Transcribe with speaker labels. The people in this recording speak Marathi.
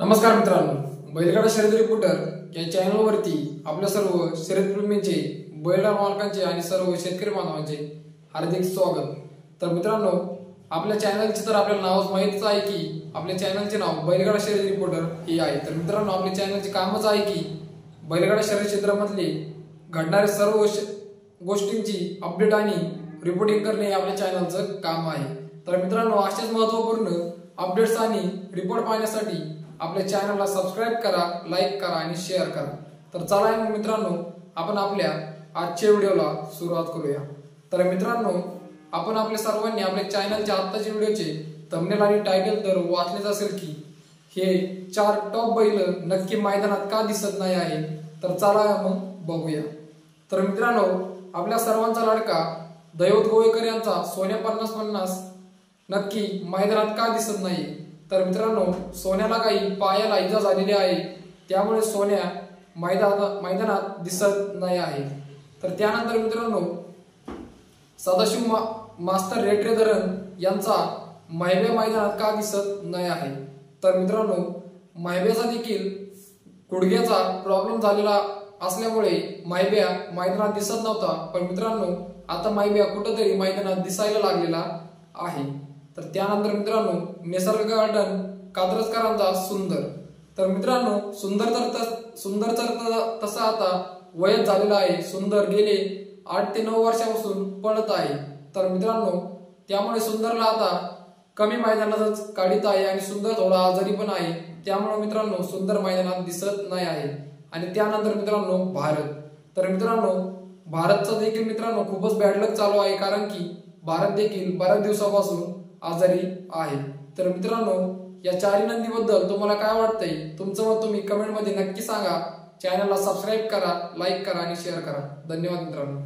Speaker 1: नमस्कार मित्रांनो, बैलगाडा शर्यत रिपोर्टर या चॅनलवरती आपल्या सर्व शर्यतप्रेमींचे, बैलगाडा मालकांचे आणि सर्व शेतकरी बांधवांचे हार्दिक स्वागत। तर मित्रांनो, आपल्या चॅनलचे तर आपल्याला नावच माहितीच आहे की आपल्या चॅनलचे नाव बैलगाडा शर्यत रिपोर्टर हे आहे। तर मित्रांनो, आपल्या चॅनलचे कामच आहे की बैलगाडा शर्यत क्षेत्रामधले घडणाऱ्या सर्व गोष्टींची अपडेट आणि रिपोर्टिंग करणे हे आपल्या चॅनलचं काम आहे। तर मित्रांनो, अशाच महत्त्वपूर्ण अपडेट्स आणि रिपोर्ट पाहण्यासाठी आपल्या चॅनलला सबस्क्राइब करा, लाईक करा आणि शेअर करा। तर चला मग मित्रांनो, आपण आपल्या आजच्या व्हिडिओला सुरुवात करूया। तर मित्रांनो, आपण आपल्या सर्वांनी आपल्या चॅनलच्या आत्ताच्या व्हिडिओचे थंबनेल आणि टायटल तर वाचलेच असेल की हे 4 टॉप बैल नक्की मैदानात का दिसत नाही आहे। तर चला मग बघूया। तर मित्रांनो, आपल्या सर्वांचा लाडका दैवत गोवेकर यांचा सोन्या 50-50 नक्की मैदानात का दिसत नाही। तर मित्रांनो, सोन्याला काही पायाला इजा झालेली आहे, त्यामुळे सोन्या मैदानात दिसत नाही आहे। तर त्यानंतर मित्रांनो, सदाशिव मास्तर रेटरे धरण यांचा मायब्या मैदानात का दिसत नाही आहे। तर मित्रांनो, मायब्याचा देखील गुडघ्याचा प्रॉब्लेम झालेला असल्यामुळे मायब्या मैदानात दिसत नव्हता, पण मित्रांनो आता मायब्या कुठेतरी मैदानात दिसायला लागलेला आहे। तर त्यानंतर मित्रांनो, निसर्ग गार्डन कात्रजकरांचा सुंदर। तर मित्रांनो, सुंदर तसा आता वयच झालेला आहे। सुंदर गेले 8 ते 9 वर्षापासून पळत आहे। तर मित्रांनो, त्यामुळे सुंदरला आता कमी मैदानातच काढीत आहे आणि सुंदर थोडा आजारी पण आहे, त्यामुळे मित्रांनो सुंदर मैदानात दिसत नाही आहे। आणि त्यानंतर मित्रांनो भारत। तर मित्रांनो, भारतचा देखील मित्रांनो खूपच बॅड लक चालू आहे, कारण की भारत देखील बऱ्याच दिवसापासून आजारी आहे। तर मित्रांनो, या 4 नंदीबद्दल तुम्हाला काय वाटतंय, तुमचं मत तुम्ही कमेंट मध्ये नक्की सांगा। चॅनलला सबस्क्राइब करा, लाईक करा आणि शेअर करा। धन्यवाद मित्रांनो।